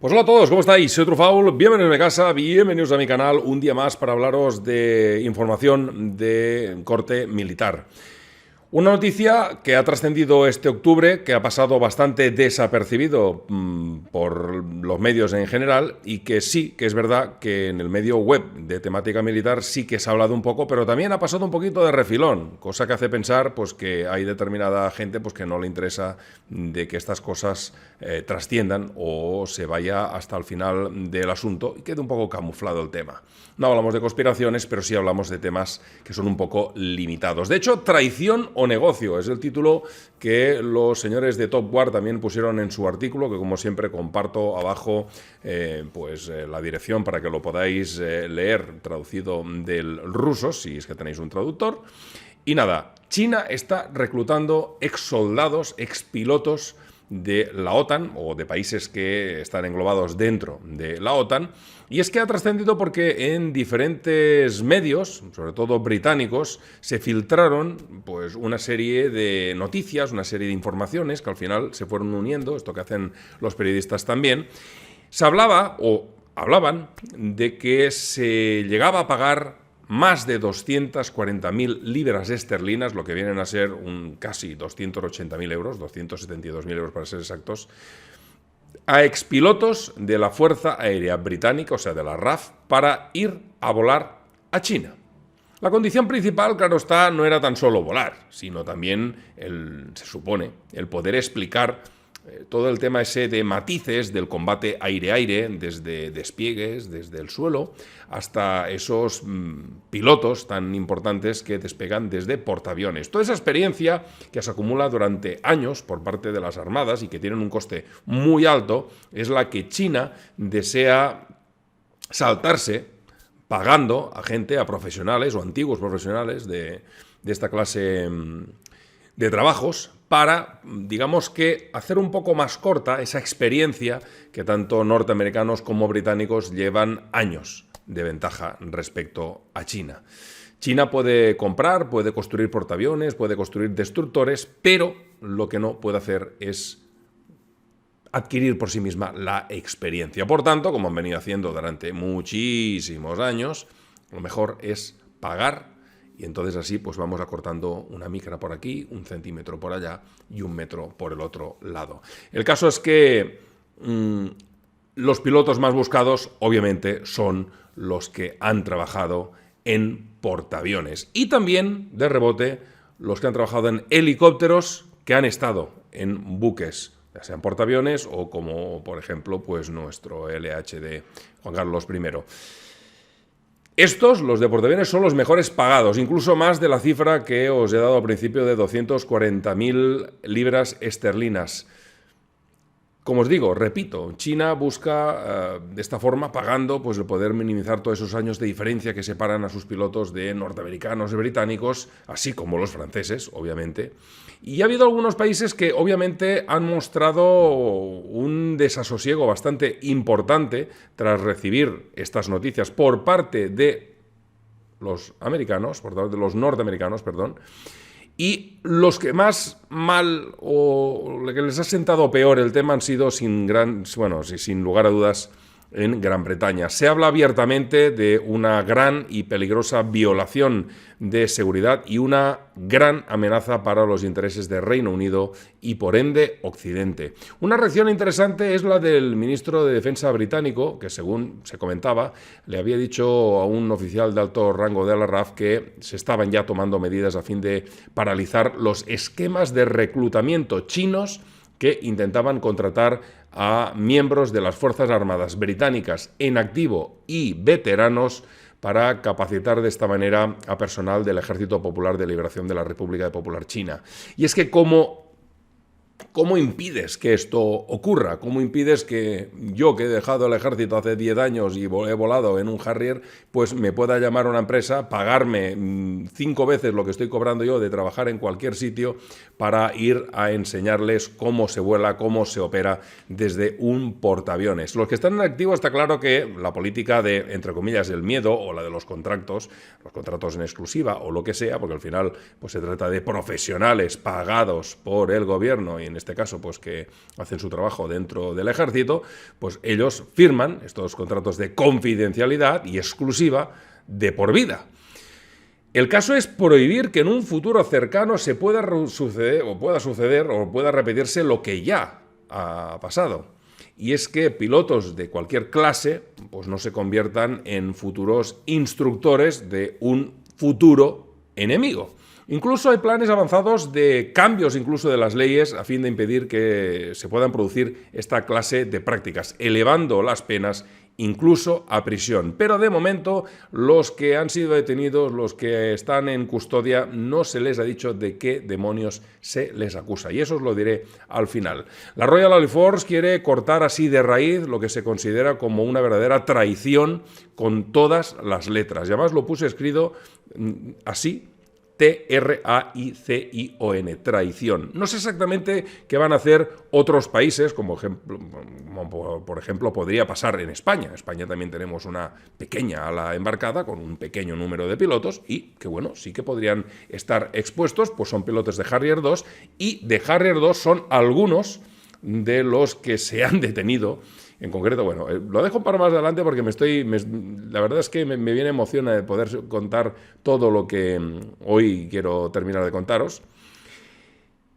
Pues hola a todos, ¿cómo estáis? Soy Trufaul, bienvenidos a mi casa, bienvenidos a mi canal, un día más para hablaros de información de corte militar. Una noticia que ha trascendido este octubre, que ha pasado bastante desapercibido por los medios en general y que sí, que es verdad que en el medio web de temática militar sí que se ha hablado un poco, pero también ha pasado un poquito de refilón, cosa que hace pensar pues, que hay determinada gente pues, que no le interesa de que estas cosas trasciendan o se vaya hasta el final del asunto y quede un poco camuflado el tema. No hablamos de conspiraciones, pero sí hablamos de temas que son un poco limitados. De hecho, traición o negocio es el título que los señores de Top War también pusieron en su artículo, que como siempre comparto abajo la dirección para que lo podáis leer traducido del ruso, si es que tenéis un traductor. Y nada, China está reclutando exsoldados, expilotos de la OTAN o de países que están englobados dentro de la OTAN, y es que ha trascendido porque en diferentes medios, sobre todo británicos, se filtraron pues una serie de noticias, una serie de informaciones que al final se fueron uniendo, esto que hacen los periodistas también. Se hablaba o hablaban de que se llegaba a pagar más de 240.000 libras esterlinas, lo que vienen a ser casi 280.000 euros, 272.000 euros para ser exactos, a expilotos de la Fuerza Aérea Británica, o sea, de la RAF, para ir a volar a China. La condición principal, claro está, no era tan solo volar, sino también, se supone, el poder explicar todo el tema ese de matices del combate aire-aire, desde despliegues, desde el suelo, hasta esos pilotos tan importantes que despegan desde portaaviones. Toda esa experiencia que se acumula durante años por parte de las armadas y que tienen un coste muy alto, es la que China desea saltarse pagando a gente, a profesionales o antiguos profesionales de esta clase de trabajos para, digamos que, hacer un poco más corta esa experiencia que tanto norteamericanos como británicos llevan años de ventaja respecto a China. China puede comprar, puede construir portaaviones, puede construir destructores, pero lo que no puede hacer es adquirir por sí misma la experiencia. Por tanto, como han venido haciendo durante muchísimos años, lo mejor es pagar. Y entonces así pues vamos acortando una micra por aquí, 1 centímetro por allá y 1 metro por el otro lado. El caso es que los pilotos más buscados obviamente son los que han trabajado en portaaviones. Y también, de rebote, los que han trabajado en helicópteros que han estado en buques, ya sean portaaviones o como, por ejemplo, pues nuestro LHD Juan Carlos I. Estos, los de portaaviones, son los mejores pagados, incluso más de la cifra que os he dado al principio de 240.000 libras esterlinas. Como os digo, repito, China busca de esta forma, pagando, pues el poder minimizar todos esos años de diferencia que separan a sus pilotos de norteamericanos y británicos, así como los franceses, obviamente. Y ha habido algunos países que obviamente han mostrado un desasosiego bastante importante tras recibir estas noticias por parte de los americanos, por parte de los norteamericanos, perdón. Y los que más mal o que les ha sentado peor el tema han sido sin lugar a dudas en Gran Bretaña. Se habla abiertamente de una gran y peligrosa violación de seguridad y una gran amenaza para los intereses de Reino Unido y por ende Occidente. Una reacción interesante es la del ministro de Defensa británico, que según se comentaba, le había dicho a un oficial de alto rango de la RAF que se estaban ya tomando medidas a fin de paralizar los esquemas de reclutamiento chinos que intentaban contratar a miembros de las Fuerzas Armadas británicas en activo y veteranos para capacitar de esta manera a personal del Ejército Popular de Liberación de la República Popular China. Y es que ¿cómo impides que esto ocurra? ¿Cómo impides que yo, que he dejado el ejército hace 10 años y he volado en un Harrier, pues me pueda llamar una empresa, pagarme 5 veces lo que estoy cobrando yo de trabajar en cualquier sitio para ir a enseñarles cómo se vuela, cómo se opera desde un portaaviones? Los que están en activo está claro que la política de, entre comillas, el miedo o la de los contratos en exclusiva o lo que sea, porque al final pues se trata de profesionales pagados por el gobierno y en este caso, pues que hacen su trabajo dentro del ejército, pues ellos firman estos contratos de confidencialidad y exclusiva de por vida. El caso es prohibir que en un futuro cercano se pueda suceder o pueda repetirse lo que ya ha pasado. Y es que pilotos de cualquier clase pues no se conviertan en futuros instructores de un futuro enemigo. Incluso hay planes avanzados de cambios incluso de las leyes a fin de impedir que se puedan producir esta clase de prácticas, elevando las penas incluso a prisión. Pero de momento los que han sido detenidos, los que están en custodia, no se les ha dicho de qué demonios se les acusa. Y eso os lo diré al final. La Royal Air Force quiere cortar así de raíz lo que se considera como una verdadera traición con todas las letras. Y además lo puse escrito así, T-R-A-I-C-I-O-N, traición. No sé exactamente qué van a hacer otros países, como por ejemplo podría pasar en España. En España también tenemos una pequeña ala embarcada con un pequeño número de pilotos y que bueno, sí que podrían estar expuestos, pues son pilotos de Harrier 2 y de Harrier 2 son algunos de los que se han detenido. En concreto, bueno, lo dejo para más adelante porque la verdad es que me viene emoción de poder contar todo lo que hoy quiero terminar de contaros.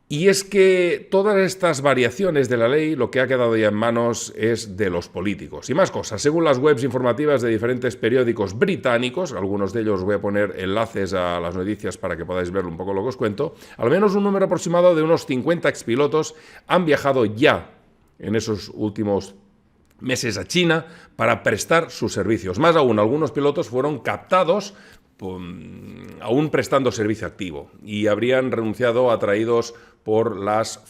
Y es que todas estas variaciones de la ley lo que ha quedado ya en manos es de los políticos. Y más cosas, según las webs informativas de diferentes periódicos británicos, algunos de ellos voy a poner enlaces a las noticias para que podáis ver un poco lo que os cuento, al menos un número aproximado de unos 50 expilotos han viajado ya en esos últimos meses a China para prestar sus servicios. Más aún, algunos pilotos fueron captados aún prestando servicio activo y habrían renunciado atraídos por las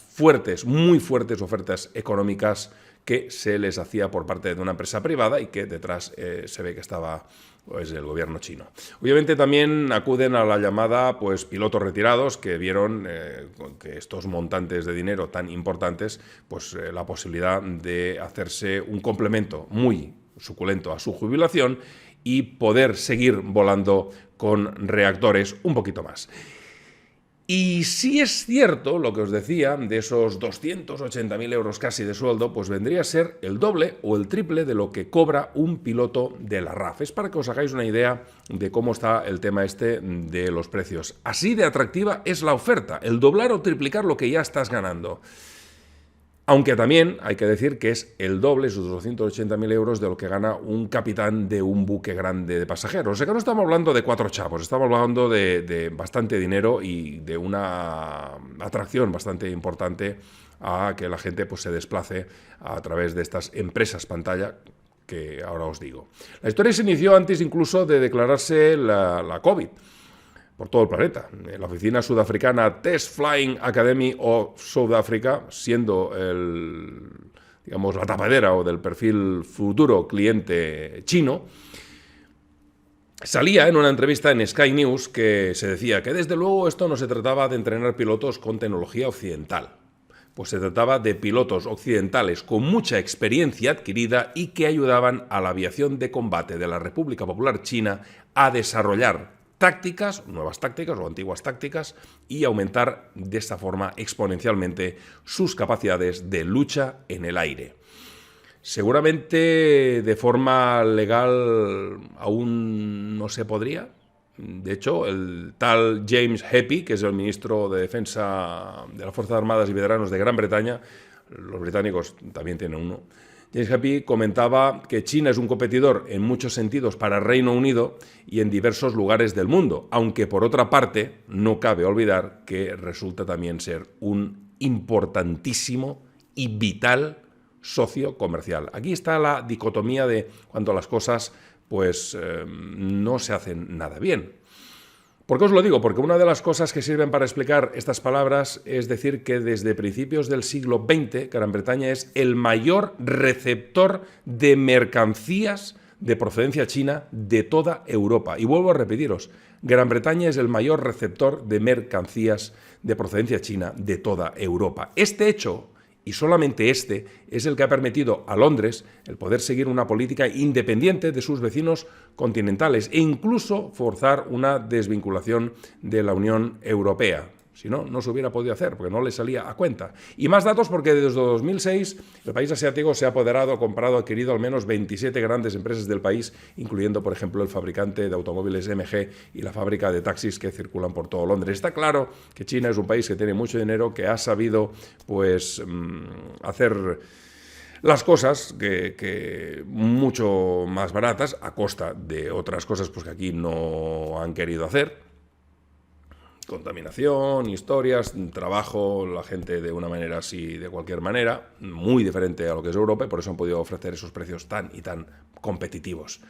muy fuertes ofertas económicas que se les hacía por parte de una empresa privada y que detrás se ve que estaba pues, el gobierno chino. Obviamente también acuden a la llamada pues, pilotos retirados que vieron que estos montantes de dinero tan importantes, pues la posibilidad de hacerse un complemento muy suculento a su jubilación y poder seguir volando con reactores un poquito más. Y si es cierto lo que os decía, de esos 280.000 euros casi de sueldo, pues vendría a ser el doble o el triple de lo que cobra un piloto de la RAF. Es para que os hagáis una idea de cómo está el tema este de los precios. Así de atractiva es la oferta, el doblar o triplicar lo que ya estás ganando. Aunque también hay que decir que es el doble, esos 280.000 euros, de lo que gana un capitán de un buque grande de pasajeros. O sea que no estamos hablando de 4 chavos, estamos hablando de bastante dinero y de una atracción bastante importante a que la gente pues, se desplace a través de estas empresas pantalla que ahora os digo. La historia se inició antes incluso de declararse la COVID por todo el planeta. La oficina sudafricana Test Flying Academy of South Africa, siendo la tapadera o del perfil futuro cliente chino, salía en una entrevista en Sky News que se decía que desde luego esto no se trataba de entrenar pilotos con tecnología occidental. Pues se trataba de pilotos occidentales con mucha experiencia adquirida y que ayudaban a la aviación de combate de la República Popular China a desarrollar nuevas tácticas o antiguas tácticas y aumentar de esta forma exponencialmente sus capacidades de lucha en el aire. Seguramente de forma legal aún no se podría. De hecho, el tal James Heppey, que es el ministro de Defensa de las Fuerzas Armadas y Veteranos de Gran Bretaña, los británicos también tienen uno, James Heppey comentaba que China es un competidor en muchos sentidos para Reino Unido y en diversos lugares del mundo, aunque por otra parte no cabe olvidar que resulta también ser un importantísimo y vital socio comercial. Aquí está la dicotomía de cuando las cosas pues no se hacen nada bien. ¿Por qué os lo digo? Porque una de las cosas que sirven para explicar estas palabras es decir que desde principios del siglo XX Gran Bretaña es el mayor receptor de mercancías de procedencia china de toda Europa. Y vuelvo a repetiros, Gran Bretaña es el mayor receptor de mercancías de procedencia china de toda Europa. Este hecho, y solamente este, es el que ha permitido a Londres el poder seguir una política independiente de sus vecinos continentales e incluso forzar una desvinculación de la Unión Europea. Si no, no se hubiera podido hacer, porque no le salía a cuenta. Y más datos porque desde 2006 el país asiático se ha apoderado, comprado, adquirido al menos 27 grandes empresas del país, incluyendo, por ejemplo, el fabricante de automóviles MG y la fábrica de taxis que circulan por todo Londres. Está claro que China es un país que tiene mucho dinero, que ha sabido pues hacer las cosas que mucho más baratas, a costa de otras cosas pues, que aquí no han querido hacer. Contaminación, historias, trabajo, la gente de una manera así, de cualquier manera, muy diferente a lo que es Europa, y por eso han podido ofrecer esos precios tan y tan competitivos.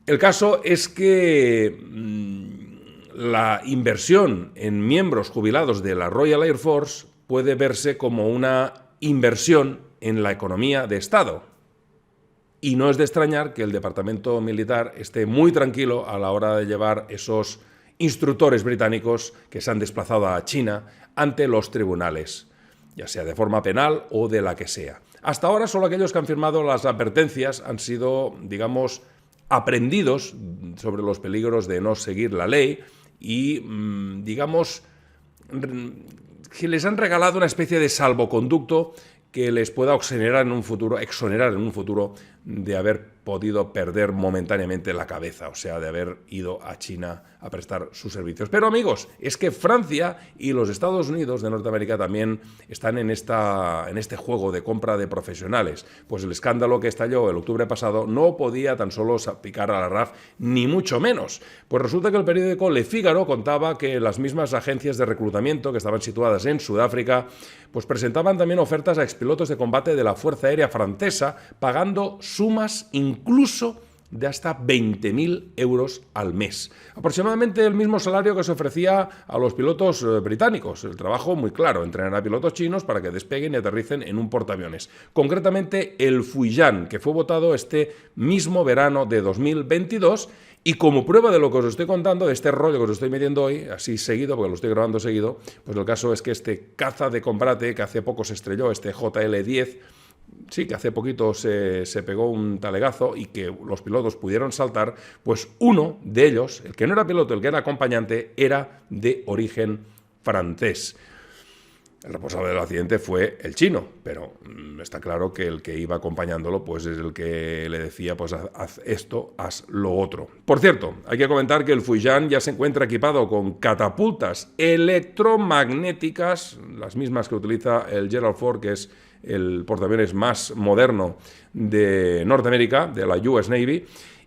El caso es que la inversión en miembros jubilados de la Royal Air Force puede verse como una inversión en la economía de Estado. Y no es de extrañar que el Departamento Militar esté muy tranquilo a la hora de llevar esos instructores británicos que se han desplazado a China ante los tribunales, ya sea de forma penal o de la que sea. Hasta ahora solo aquellos que han firmado las advertencias han sido, digamos, aprendidos sobre los peligros de no seguir la ley y, digamos, que les han regalado una especie de salvoconducto que les pueda exonerar en un futuro de haber podido perder momentáneamente la cabeza, o sea, de haber ido a China a prestar sus servicios. Pero amigos, es que Francia y los Estados Unidos de Norteamérica también están en este juego de compra de profesionales. Pues el escándalo que estalló el octubre pasado no podía tan solo picar a la RAF, ni mucho menos. Pues resulta que el periódico Le Figaro contaba que las mismas agencias de reclutamiento que estaban situadas en Sudáfrica pues presentaban también ofertas a expilotos de combate de la Fuerza Aérea Francesa, pagando sumas incluso de hasta 20.000 euros al mes. Aproximadamente el mismo salario que se ofrecía a los pilotos británicos. El trabajo muy claro, entrenar a pilotos chinos para que despeguen y aterricen en un portaaviones. Concretamente el Fujian, que fue votado este mismo verano de 2022. Y como prueba de lo que os estoy contando, de este rollo que os estoy metiendo hoy, así seguido, porque lo estoy grabando seguido, pues el caso es que este caza de combate que hace poco se estrelló, este JL-10, sí, que hace poquito se pegó un talegazo y que los pilotos pudieron saltar, pues uno de ellos, el que no era piloto, el que era acompañante, era de origen francés. El responsable del accidente fue el chino, pero está claro que el que iba acompañándolo pues es el que le decía, pues haz esto, haz lo otro. Por cierto, hay que comentar que el Fujian ya se encuentra equipado con catapultas electromagnéticas, las mismas que utiliza el Gerald Ford, que es el portaaviones más moderno de Norteamérica, de la US Navy.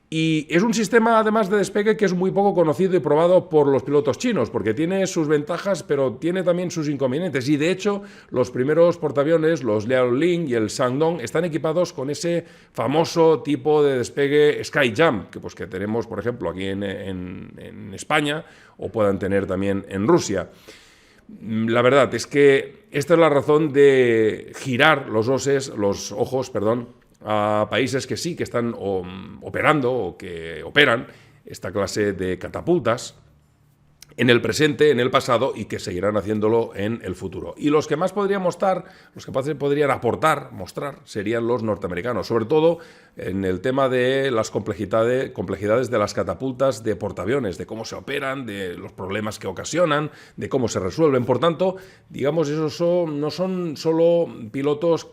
Y es un sistema, además de despegue, que es muy poco conocido y probado por los pilotos chinos, porque tiene sus ventajas, pero tiene también sus inconvenientes. Y, de hecho, los primeros portaaviones, los Liaoning y el Shandong, están equipados con ese famoso tipo de despegue Skyjump, que tenemos, por ejemplo, aquí en España, o puedan tener también en Rusia. La verdad es que esta es la razón de girar los ojos, a países que sí, que están operando o que operan esta clase de catapultas en el presente, en el pasado, y que seguirán haciéndolo en el futuro. Y los que más podrían mostrar, mostrar, serían los norteamericanos, sobre todo en el tema de las complejidades de las catapultas de portaaviones, de cómo se operan, de los problemas que ocasionan, de cómo se resuelven. Por tanto, digamos, esos no son solo pilotos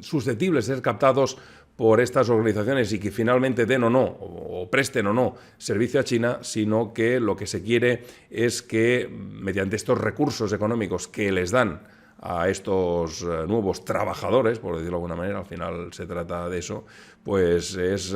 susceptibles de ser captados por estas organizaciones y que finalmente den o no, o presten o no servicio a China, sino que lo que se quiere es que mediante estos recursos económicos que les dan a estos nuevos trabajadores, por decirlo de alguna manera, al final se trata de eso, pues esos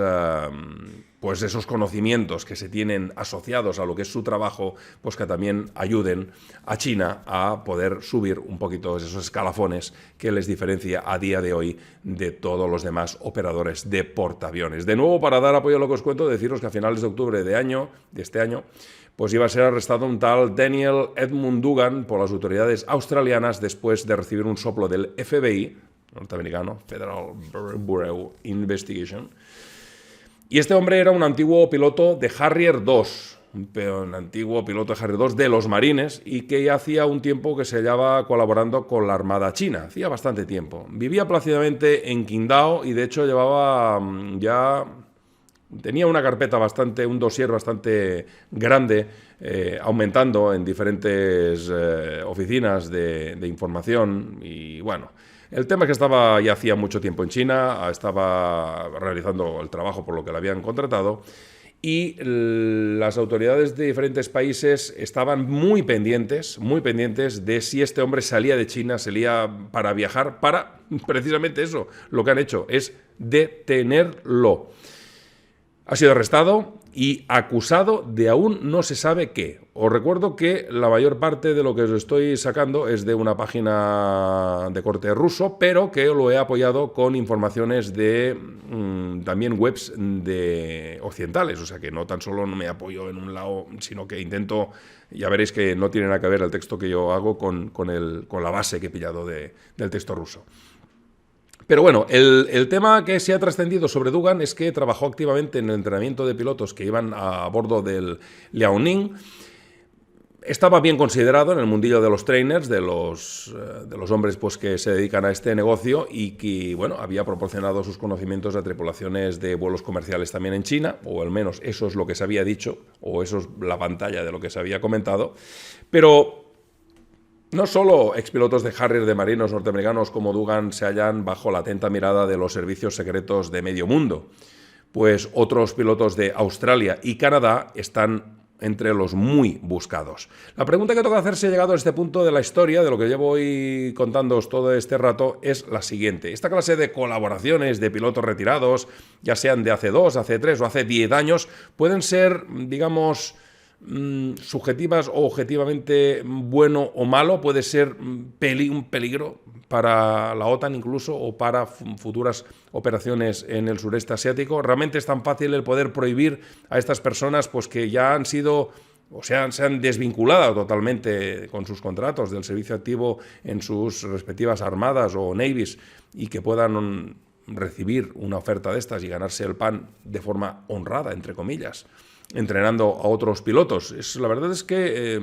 conocimientos que se tienen asociados a lo que es su trabajo, pues que también ayuden a China a poder subir un poquito esos escalafones que les diferencia a día de hoy de todos los demás operadores de portaaviones. De nuevo, para dar apoyo a lo que os cuento, deciros que a finales de octubre de este año, pues iba a ser arrestado un tal Daniel Edmund Dugan por las autoridades australianas después de recibir un soplo del FBI, norteamericano, Federal Bureau Investigation. Y este hombre era un antiguo piloto de Harrier II, un antiguo piloto de Harrier II de los Marines, y que ya hacía un tiempo que se hallaba colaborando con la Armada China, hacía bastante tiempo. Vivía plácidamente en Qingdao y de hecho llevaba ya tenía una carpeta un dossier bastante grande, aumentando en diferentes oficinas de información. Y bueno, el tema es que estaba ya hacía mucho tiempo en China, estaba realizando el trabajo por lo que le habían contratado, y las autoridades de diferentes países estaban muy pendientes de si este hombre salía de China, salía para viajar, para precisamente eso. Lo que han hecho es detenerlo. Ha sido arrestado y acusado de aún no se sabe qué. Os recuerdo que la mayor parte de lo que os estoy sacando es de una página de corte ruso, pero que lo he apoyado con informaciones de también webs de occidentales. O sea que no tan solo me apoyo en un lado, sino que intento, ya veréis que no tiene nada que ver el texto que yo hago con la base que he pillado del texto ruso. Pero bueno, el tema que se ha trascendido sobre Dugan es que trabajó activamente en el entrenamiento de pilotos que iban a bordo del Liaoning. Estaba bien considerado en el mundillo de los trainers, de los hombres pues, que se dedican a este negocio, y que bueno, había proporcionado sus conocimientos a tripulaciones de vuelos comerciales también en China, o al menos eso es lo que se había dicho, o eso es la pantalla de lo que se había comentado. Pero no solo expilotos de Harrier de marinos norteamericanos como Dugan se hallan bajo la atenta mirada de los servicios secretos de medio mundo, pues otros pilotos de Australia y Canadá están entre los muy buscados. La pregunta que toca hacerse llegado a este punto de la historia, de lo que llevo hoy contándoos todo este rato, es la siguiente. Esta clase de colaboraciones de pilotos retirados, ya sean de hace 2, hace 3 o hace 10 años, pueden ser, digamos, subjetivas o objetivamente bueno o malo, puede ser un peligro para la OTAN incluso, o para futuras operaciones en el sureste asiático. Realmente es tan fácil el poder prohibir a estas personas pues que ya han sido o sea, se han desvinculado totalmente con sus contratos del servicio activo en sus respectivas armadas o navies, y que puedan recibir una oferta de estas y ganarse el pan de forma honrada, entre comillas, entrenando a otros pilotos. La verdad es que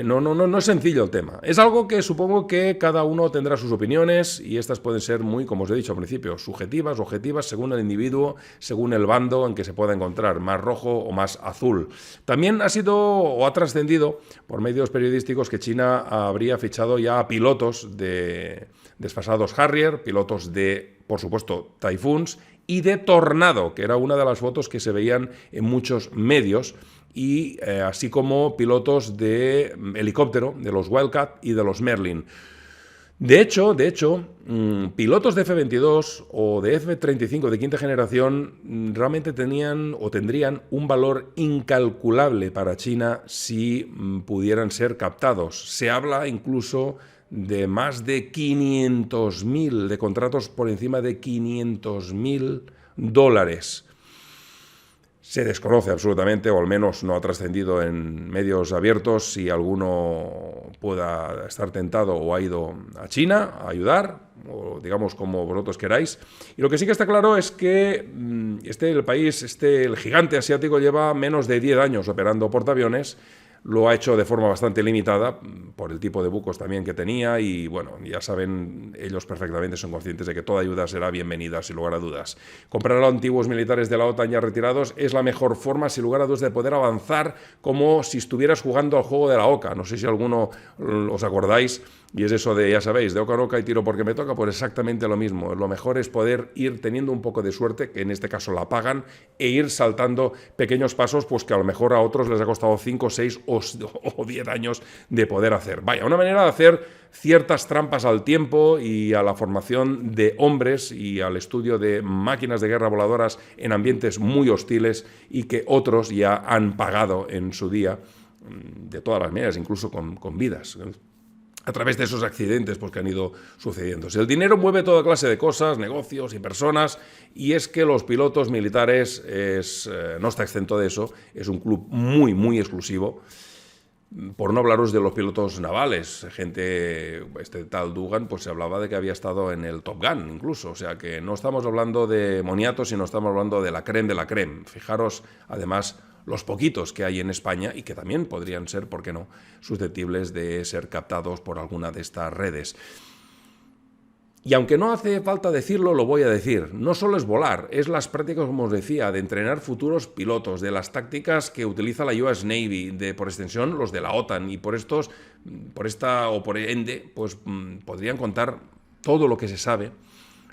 no es sencillo el tema. Es algo que supongo que cada uno tendrá sus opiniones, y estas pueden ser muy, como os he dicho al principio, subjetivas, objetivas, según el individuo, según el bando en que se pueda encontrar, más rojo o más azul. También ha sido o ha trascendido por medios periodísticos que China habría fichado ya a pilotos de desfasados Harrier, pilotos de, por supuesto, Typhoons y de Tornado, que era una de las fotos que se veían en muchos medios, y así como pilotos de helicóptero, de los Wildcat y de los Merlin. De hecho, pilotos de F-22 o de F-35 de quinta generación realmente tenían o tendrían un valor incalculable para China si pudieran ser captados. Se habla incluso de más de 500.000, de contratos por encima de $500.000. Se desconoce absolutamente, o al menos no ha trascendido en medios abiertos, si alguno pueda estar tentado o ha ido a China a ayudar, o digamos como vosotros queráis. Y lo que sí que está claro es que el gigante asiático lleva menos de 10 años operando portaaviones. Lo ha hecho de forma bastante limitada por el tipo de bucos también que tenía, y bueno, ya saben, ellos perfectamente son conscientes de que toda ayuda será bienvenida, sin lugar a dudas. Comprar a antiguos militares de la OTAN ya retirados es la mejor forma, sin lugar a dudas, de poder avanzar, como si estuvieras jugando al juego de la oca. No sé si alguno os acordáis, y es eso de, ya sabéis, de oca en oca y tiro porque me toca, pues exactamente lo mismo. Lo mejor es poder ir teniendo un poco de suerte, que en este caso la pagan, e ir saltando pequeños pasos, pues que a lo mejor a otros les ha costado 5, 6 o 10 años de poder hacer. Vaya, una manera de hacer ciertas trampas al tiempo y a la formación de hombres y al estudio de máquinas de guerra voladoras en ambientes muy hostiles, y que otros ya han pagado en su día, de todas las maneras, incluso con vidas, a través de esos accidentes pues, que han ido sucediendo. El dinero mueve toda clase de cosas, negocios y personas, y es que los pilotos militares no está exento de eso. Es un club muy, muy exclusivo. Por no hablaros de los pilotos navales, este tal Dugan, pues se hablaba de que había estado en el Top Gun incluso, o sea que no estamos hablando de moniatos, sino estamos hablando de la crème de la crème. Fijaros, además, los poquitos que hay en España, y que también podrían ser, ¿por qué no?, susceptibles de ser captados por alguna de estas redes. Y aunque no hace falta decirlo, lo voy a decir. No solo es volar, es las prácticas, como os decía, de entrenar futuros pilotos, de las tácticas que utiliza la US Navy, de por extensión los de la OTAN, y por esta o por ende, pues podrían contar todo lo que se sabe,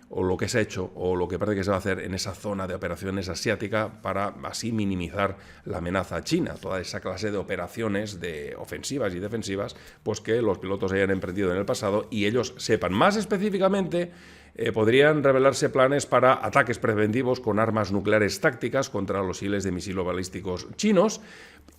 o lo que se ha hecho, o lo que parece que se va a hacer en esa zona de operaciones asiática para así minimizar la amenaza china. Toda esa clase de operaciones de ofensivas y defensivas, pues que los pilotos hayan emprendido en el pasado y ellos sepan. Más específicamente, podrían revelarse planes para ataques preventivos con armas nucleares tácticas contra los hiles de misiles balísticos chinos.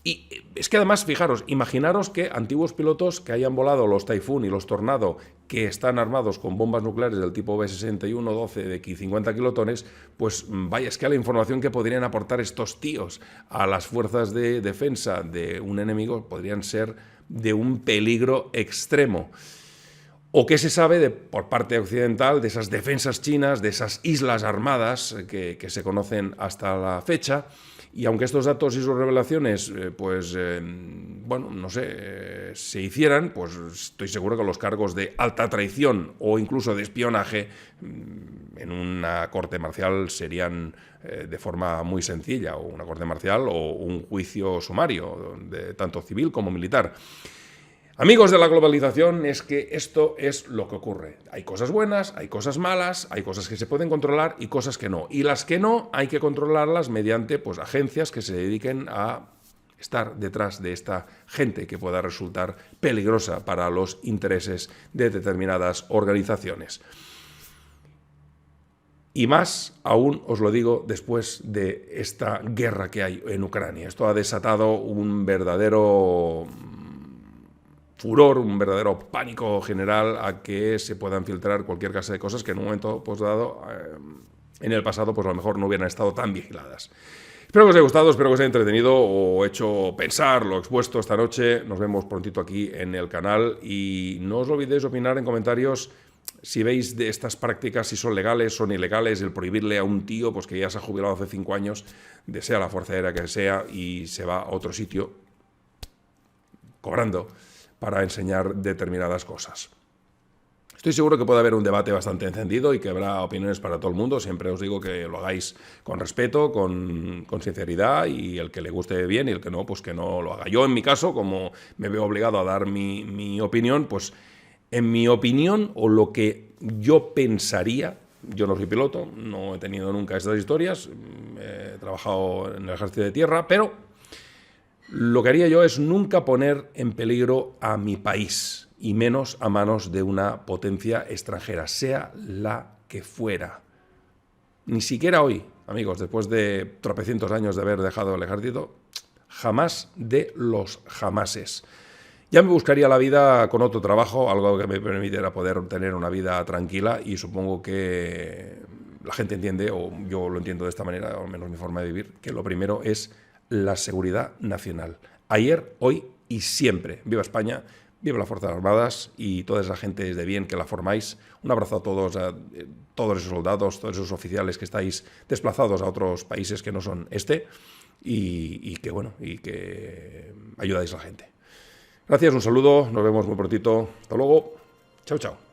Y es que además, fijaros, imaginaros que antiguos pilotos que hayan volado los Typhoon y los Tornado, que están armados con bombas nucleares del tipo B-61-12 de 50 kilotones, pues vaya, es que la información que podrían aportar estos tíos a las fuerzas de defensa de un enemigo podrían ser de un peligro extremo. ¿O qué se sabe por parte occidental de esas defensas chinas, de esas islas armadas que se conocen hasta la fecha? Y aunque estos datos y sus revelaciones, bueno, no sé, se hicieran, pues estoy seguro que los cargos de alta traición o incluso de espionaje en una corte marcial serían de forma muy sencilla, o una corte marcial o un juicio sumario, tanto civil como militar. Amigos de la globalización, es que esto es lo que ocurre. Hay cosas buenas, hay cosas malas, hay cosas que se pueden controlar y cosas que no. Y las que no, hay que controlarlas mediante pues, agencias que se dediquen a estar detrás de esta gente que pueda resultar peligrosa para los intereses de determinadas organizaciones. Y más aún, os lo digo, después de esta guerra que hay en Ucrania. Esto ha desatado un verdadero furor, un verdadero pánico general a que se puedan filtrar cualquier clase de cosas que en un momento pues, dado, en el pasado, pues a lo mejor no hubieran estado tan vigiladas. Espero que os haya gustado, espero que os haya entretenido o hecho pensar lo expuesto esta noche. Nos vemos prontito aquí en el canal y no os olvidéis opinar en comentarios si veis de estas prácticas, si son legales, son ilegales, el prohibirle a un tío pues, que ya se ha jubilado hace 5 años, de sea la Fuerza Aérea que sea, y se va a otro sitio cobrando para enseñar determinadas cosas. Estoy seguro que puede haber un debate bastante encendido y que habrá opiniones para todo el mundo. Siempre os digo que lo hagáis con respeto, con sinceridad, y el que le guste bien y el que no, pues que no lo haga. Yo, en mi caso, como me veo obligado a dar mi opinión, pues en mi opinión, o lo que yo pensaría, yo no soy piloto, no he tenido nunca estas historias, he trabajado en el ejército de tierra, pero lo que haría yo es nunca poner en peligro a mi país, y menos a manos de una potencia extranjera, sea la que fuera. Ni siquiera hoy, amigos, después de tropecientos años de haber dejado el ejército, jamás de los jamases. Ya me buscaría la vida con otro trabajo, algo que me permitiera poder tener una vida tranquila, y supongo que la gente entiende, o yo lo entiendo de esta manera, o al menos mi forma de vivir, que lo primero es la seguridad nacional. Ayer, hoy y siempre. Viva España, viva las Fuerzas Armadas y toda esa gente de bien que la formáis. Un abrazo a todos esos soldados, todos esos oficiales que estáis desplazados a otros países que no son y que ayudáis a la gente. Gracias, un saludo, nos vemos muy prontito. Hasta luego. Chao, chao.